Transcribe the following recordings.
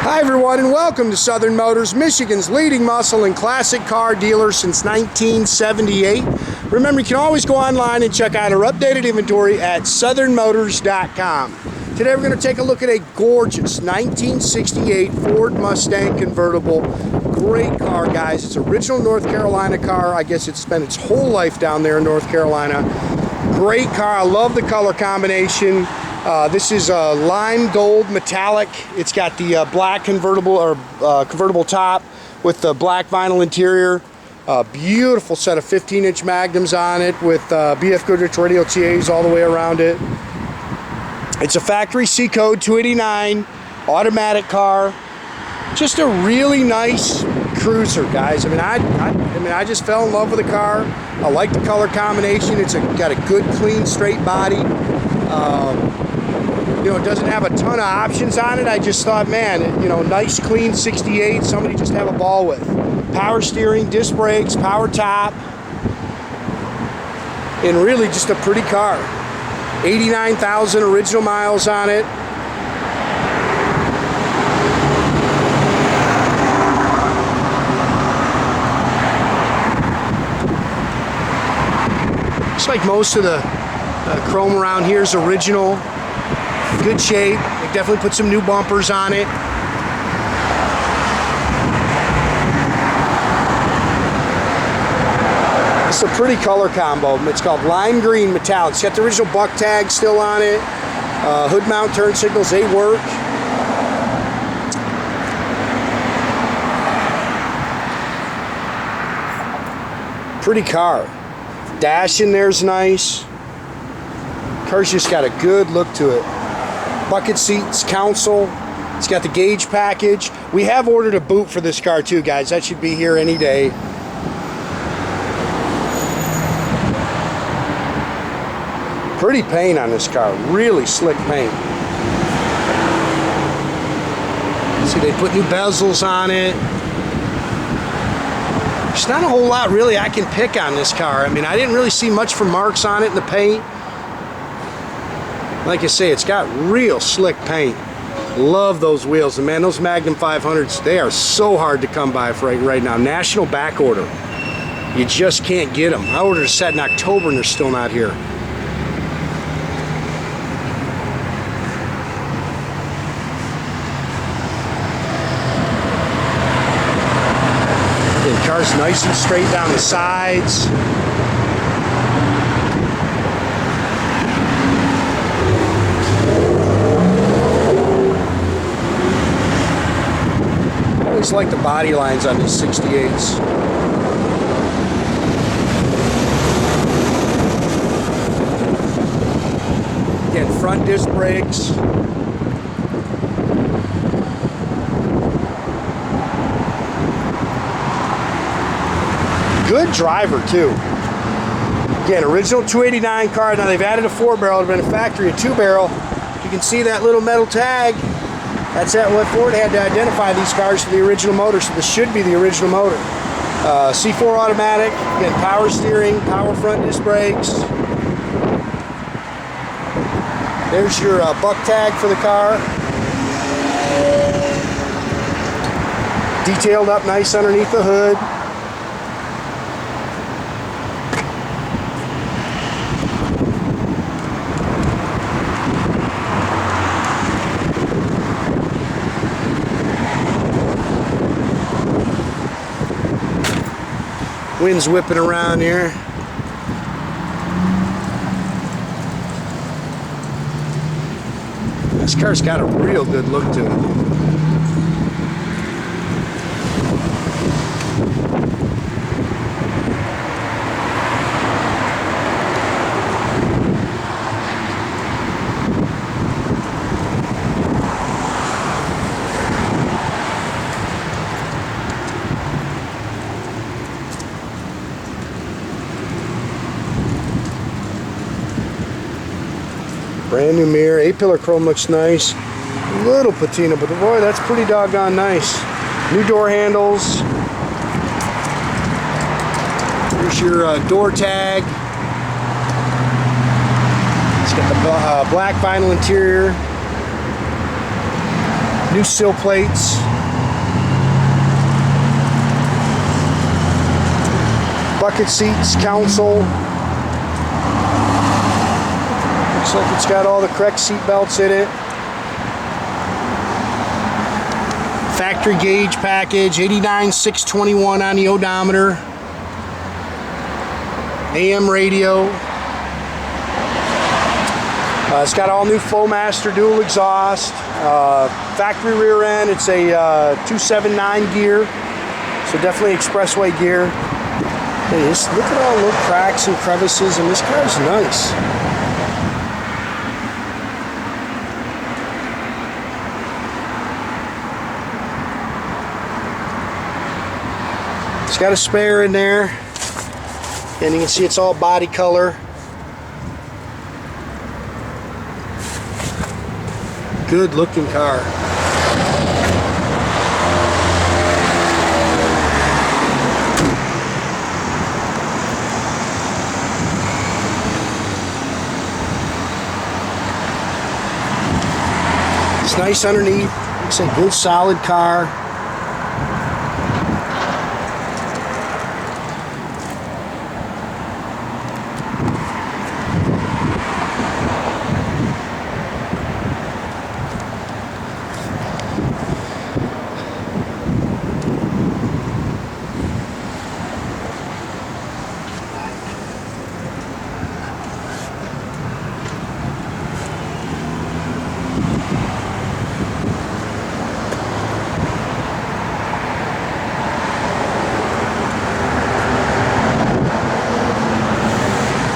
Hi everyone, and welcome to Southern Motors, Michigan's leading muscle and classic car dealer since 1978. Remember, you can always go online and check out our updated inventory at southernmotors.com. Today we're going to take a look at a gorgeous 1968 Ford Mustang convertible. Great car, guys. It's an original North Carolina car. I guess it's spent its whole life down there in North Carolina. Great car. I love the color combination. This is a lime gold metallic. It's got the black convertible or convertible top with the black vinyl interior. Beautiful set of 15-inch Magnums on it with BF Goodrich Radial TAs all the way around it. It's a factory C code 289 automatic car. Just a really nice cruiser, guys. I mean, I just fell in love with the car. I like the color combination. It's got a good, clean, straight body. You know, it doesn't have a ton of options on it. I just thought, man, you know, nice, clean 68, somebody just have a ball with. Power steering, disc brakes, power top, and really just a pretty car. 89,000 original miles on it. Looks like most of the chrome around here is original. Good shape. They definitely put some new bumpers on it. It's a pretty color combo. It's called lime green metallic. It's got the original buck tag still on it. Hood mount turn signals, they work. Pretty car. Dash in there's nice. Car's just got a good look to it. Bucket seats, console. It's got the gauge package. We have ordered a boot for this car too, guys. That should be here any day. Pretty paint on this car. Really slick paint. See, they put new bezels on it. There's not a whole lot really I can pick on this car. I mean, I didn't really see much for marks on it in the paint. Like I say, it's got real slick paint. Love those wheels. And man, those Magnum 500s, they are so hard to come by for right now. National back order. You just can't get them. I ordered a set in October and they're still not here. The car's nice and straight down the sides. I always like the body lines on these 68s. Again, front disc brakes. Good driver too. Again, original 289 car. Now they've added a 4-barrel. It's been a factory, a 2-barrel. You can see that little metal tag. That's what Ford had to identify these cars for the original motor, so this should be the original motor. C4 automatic, again, power steering, power front disc brakes. There's your buck tag for the car. Detailed up nice underneath the hood. Wind's whipping around here. This car's got a real good look to it. Brand new mirror, 8-pillar chrome looks nice. Little patina, but boy, that's pretty doggone nice. New door handles. Here's your door tag. It's got the black vinyl interior. New sill plates. Bucket seats, console. Looks like it's got all the correct seat belts in it. Factory gauge package, 89,621 on the odometer. AM radio. It's got all new Flowmaster dual exhaust. Factory rear end. It's a 279 gear, so definitely expressway gear. Hey, look at all the little cracks and crevices, and this car's nice. It's got a spare in there, and you can see it's all body color. Good looking car. It's nice underneath. It's a good solid car.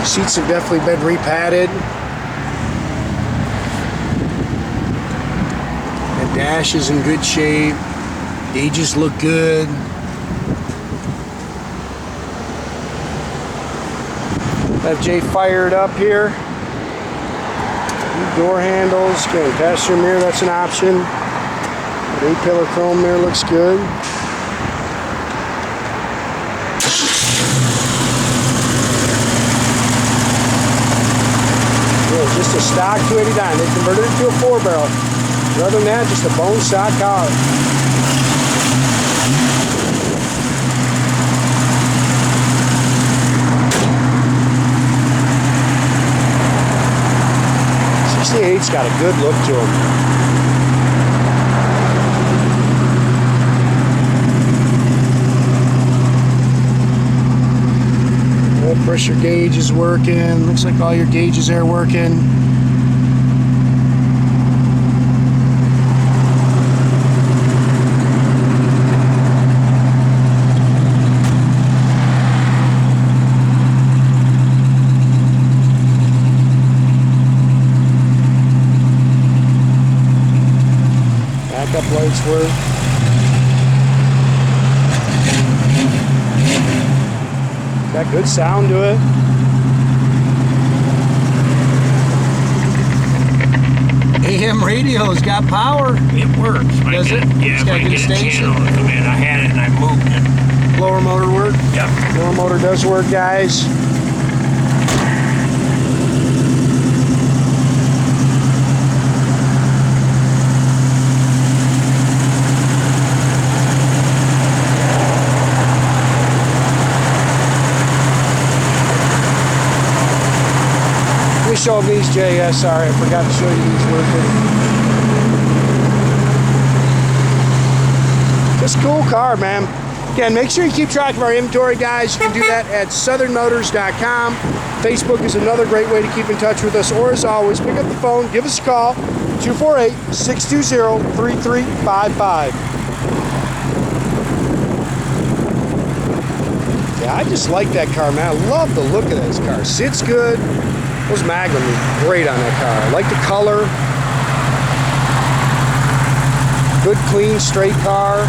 Seats have definitely been repadded. The dash is in good shape. Gauges look good. FJ fired up here. New door handles. Again, passenger mirror, that's an option. The A-pillar chrome mirror looks good. Just a stock 289. They converted it to a 4-barrel. Other than that, just a bone stock car. '68's got a good look to him. Oil pressure gauge is working. Looks like all your gauges are working. Backup lights work. Got good sound to it. AM radio's got power. It works. Does it? Yeah, it's got a good station. Channel to come in. I had it and I moved it. Blower motor work? Yep. Blower motor does work, guys. Let me show them these, Jay. Sorry, I forgot to show you these working. Just a cool car, man. Again, make sure you keep track of our inventory, guys. You can do that at southernmotors.com. Facebook is another great way to keep in touch with us. Or as always, pick up the phone, give us a call, 248-620-3355. Yeah, I just like that car, man. I love the look of this car. Sits good. Those Magnum are great on that car. I like the color. Good, clean, straight car.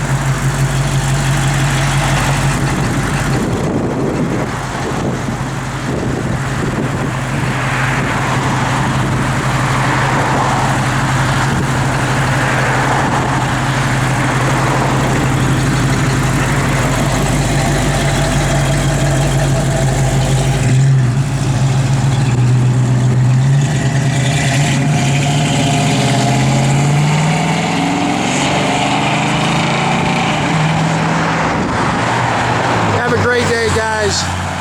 great day, guys.